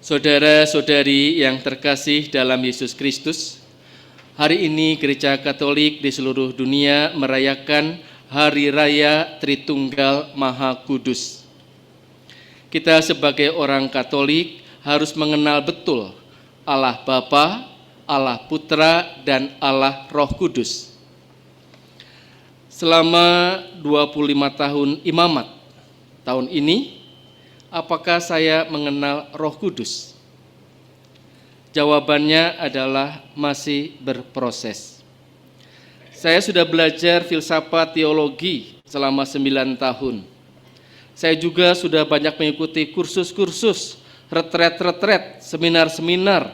Saudara-saudari yang terkasih dalam Yesus Kristus, hari ini Gereja Katolik di seluruh dunia merayakan Hari Raya Tritunggal Maha Kudus. Kita sebagai orang Katolik harus mengenal betul Allah Bapa, Allah Putra, dan Allah Roh Kudus. Selama 25 tahun imamat tahun ini, apakah saya mengenal Roh Kudus? Jawabannya adalah masih berproses. Saya sudah belajar filsafat teologi selama 9 tahun. Saya juga sudah banyak mengikuti kursus-kursus, retret-retret, seminar-seminar,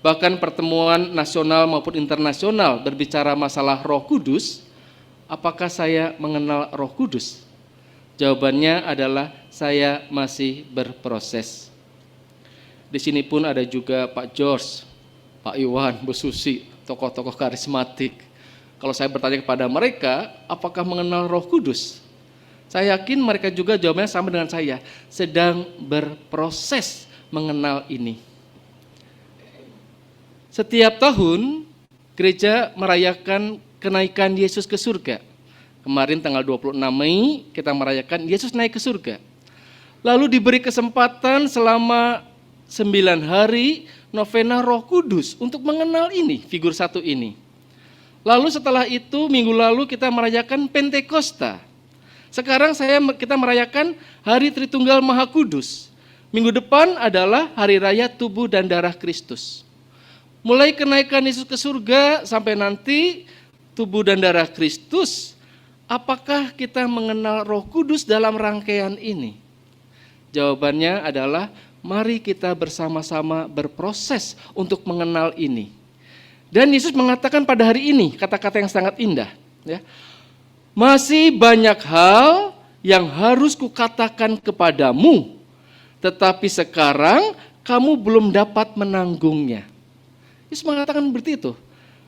bahkan pertemuan nasional maupun internasional berbicara masalah Roh Kudus. Apakah saya mengenal Roh Kudus? Jawabannya adalah saya masih berproses. Di sini pun ada juga Pak George, Pak Iwan, Bu Susi, tokoh-tokoh karismatik. Kalau saya bertanya kepada mereka, apakah mengenal Roh Kudus? Saya yakin mereka juga jawabnya sama dengan saya, sedang berproses mengenal ini. Setiap tahun, gereja merayakan kenaikan Yesus ke surga. Kemarin tanggal 26 Mei kita merayakan Yesus naik ke surga. Lalu diberi kesempatan selama 9 hari novena Roh Kudus untuk mengenal ini, figur satu ini. Lalu setelah itu minggu lalu kita merayakan Pentakosta. Sekarang kita merayakan Hari Tritunggal Maha Kudus. Minggu depan adalah Hari Raya Tubuh dan Darah Kristus. Mulai kenaikan Yesus ke surga sampai nanti tubuh dan darah Kristus, apakah kita mengenal Roh Kudus dalam rangkaian ini? Jawabannya adalah mari kita bersama-sama berproses untuk mengenal ini. Dan Yesus mengatakan pada hari ini kata-kata yang sangat indah, ya. Masih banyak hal yang harus kukatakan kepadamu, tetapi sekarang kamu belum dapat menanggungnya. Yesus mengatakan seperti itu,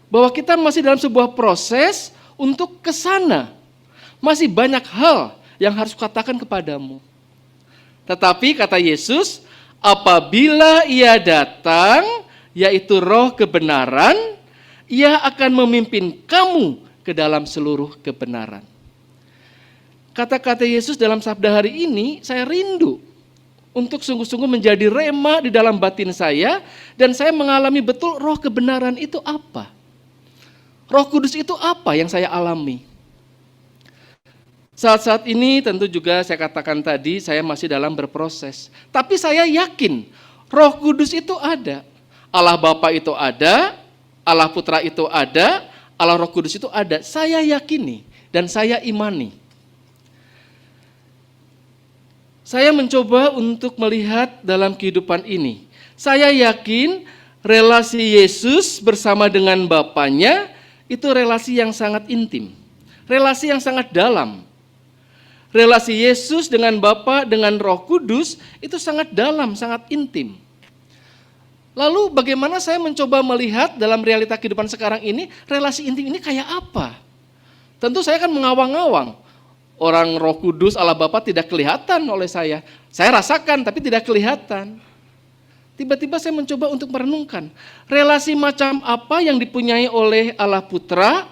bahwa kita masih dalam sebuah proses untuk ke sana. Masih banyak hal yang harus kukatakan kepadamu. Tetapi kata Yesus, apabila ia datang, yaitu Roh kebenaran, ia akan memimpin kamu ke dalam seluruh kebenaran. Kata-kata Yesus dalam sabda hari ini, saya rindu untuk sungguh-sungguh menjadi rema di dalam batin saya, dan saya mengalami betul roh kebenaran itu apa. Roh Kudus itu apa yang saya alami. Saat-saat ini tentu juga saya katakan tadi, saya masih dalam berproses. Tapi saya yakin Roh Kudus itu ada. Allah Bapa itu ada, Allah Putra itu ada, Allah Roh Kudus itu ada. Saya yakini dan saya imani. Saya mencoba untuk melihat dalam kehidupan ini. Saya yakin relasi Yesus bersama dengan Bapanya itu relasi yang sangat intim. Relasi yang sangat dalam. Relasi Yesus dengan Bapa, dengan Roh Kudus itu sangat dalam, sangat intim. Lalu bagaimana saya mencoba melihat dalam realita kehidupan sekarang ini, relasi intim ini kayak apa? Tentu saya akan mengawang-awang. Orang Roh Kudus, Allah Bapa tidak kelihatan oleh saya. Saya rasakan tapi tidak kelihatan. Tiba-tiba saya mencoba untuk merenungkan. Relasi macam apa yang dipunyai oleh Allah Putra,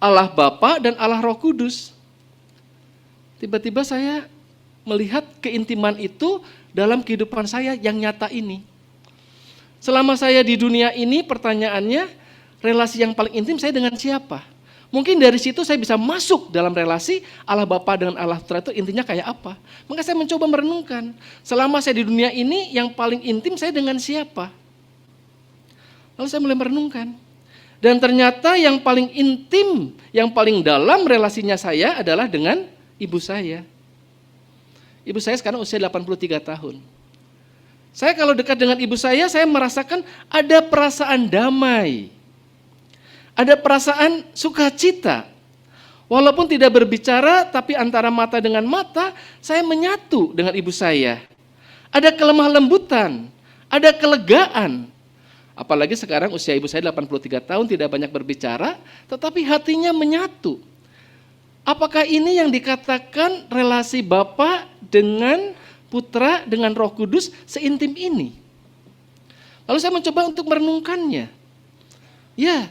Allah Bapa, dan Allah Roh Kudus. Tiba-tiba saya melihat keintiman itu dalam kehidupan saya yang nyata ini. Selama saya di dunia ini, pertanyaannya, relasi yang paling intim saya dengan siapa? Mungkin dari situ saya bisa masuk dalam relasi Allah Bapa dengan Allah Putra itu intinya kayak apa. Maka saya mencoba merenungkan, selama saya di dunia ini yang paling intim saya dengan siapa? Lalu saya mulai merenungkan. Dan ternyata yang paling intim, yang paling dalam relasinya saya adalah dengan ibu saya. Ibu saya sekarang usia 83 tahun. Saya kalau dekat dengan ibu saya merasakan ada perasaan damai. Ada perasaan sukacita. Walaupun tidak berbicara, tapi antara mata dengan mata, saya menyatu dengan ibu saya. Ada kelemah lembutan, ada kelegaan. Apalagi sekarang usia ibu saya 83 tahun, tidak banyak berbicara, tetapi hatinya menyatu. Apakah ini yang dikatakan relasi Bapa dengan Putra, dengan Roh Kudus seintim ini? Lalu saya mencoba untuk merenungkannya. Ya,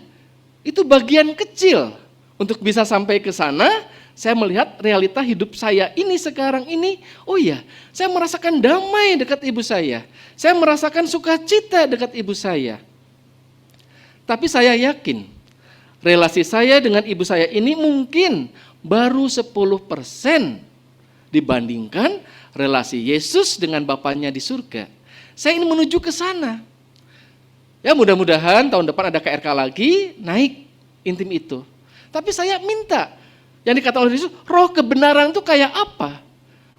itu bagian kecil. Untuk bisa sampai ke sana, saya melihat realita hidup saya ini sekarang ini, oh iya, saya merasakan damai dekat ibu saya. Saya merasakan sukacita dekat ibu saya. Tapi saya yakin, relasi saya dengan ibu saya ini mungkin baru 10% dibandingkan relasi Yesus dengan Bapaknya di surga. Saya ingin menuju ke sana. Ya mudah-mudahan tahun depan ada KRK lagi, naik intim itu. Tapi saya minta, yang dikatakan oleh Yesus, roh kebenaran itu kayak apa?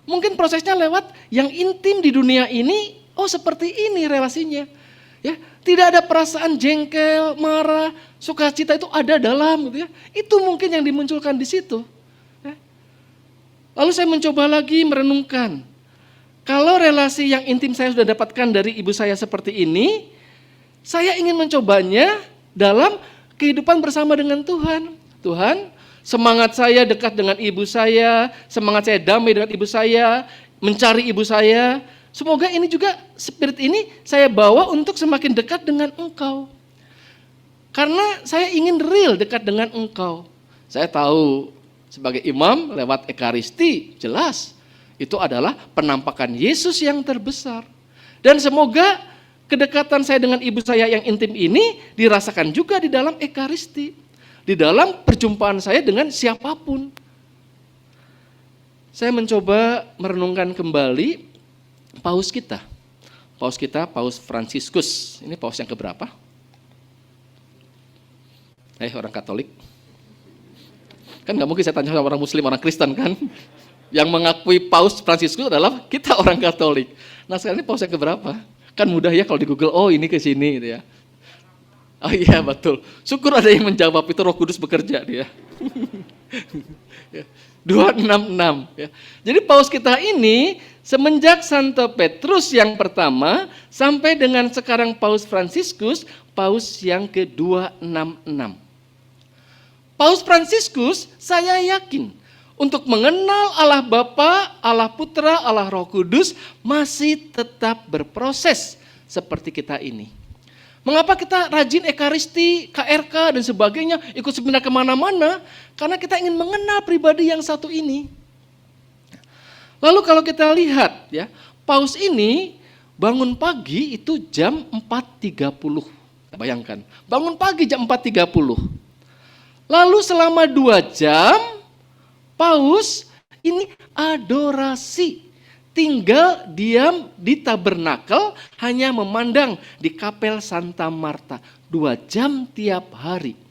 Mungkin prosesnya lewat yang intim di dunia ini, oh seperti ini relasinya. Ya, tidak ada perasaan jengkel, marah, sukacita itu ada dalam gitu ya. Itu mungkin yang dimunculkan di situ. Ya. Lalu saya mencoba lagi merenungkan, kalau relasi yang intim saya sudah dapatkan dari ibu saya seperti ini, saya ingin mencobanya dalam kehidupan bersama dengan Tuhan. Tuhan, semangat saya dekat dengan ibu saya, semangat saya damai dengan ibu saya, mencari ibu saya. Semoga ini juga, spirit ini saya bawa untuk semakin dekat dengan Engkau. Karena saya ingin real dekat dengan Engkau. Saya tahu sebagai imam lewat Ekaristi, jelas itu adalah penampakan Yesus yang terbesar. Dan semoga kedekatan saya dengan ibu saya yang intim ini dirasakan juga di dalam Ekaristi, di dalam perjumpaan saya dengan siapapun. Saya mencoba merenungkan kembali paus kita. Paus Fransiskus. Ini paus yang keberapa? Orang Katolik. Kan nggak mungkin saya tanya sama orang Muslim, orang Kristen kan? Yang mengakui paus Fransiskus adalah kita orang Katolik. Nah sekarang ini paus yang keberapa? Kan mudah ya kalau di Google, oh ini ke sini gitu ya. Oh iya betul. Syukur ada yang menjawab, itu Roh Kudus bekerja dia. 266 ya. Jadi paus kita ini semenjak Santo Petrus yang pertama sampai dengan sekarang paus Fransiskus, paus yang ke-266. Paus Fransiskus saya yakin untuk mengenal Allah Bapa, Allah Putra, Allah Roh Kudus masih tetap berproses seperti kita ini. Mengapa kita rajin Ekaristi, KRK dan sebagainya, ikut seminar kemana-mana? Karena kita ingin mengenal pribadi yang satu ini. Lalu kalau kita lihat ya, paus ini bangun pagi itu jam 4.30. Bayangkan, bangun pagi jam 4.30. Lalu selama 2 jam, paus ini adorasi, tinggal diam di tabernakel, hanya memandang di kapel Santa Marta 2 jam tiap hari.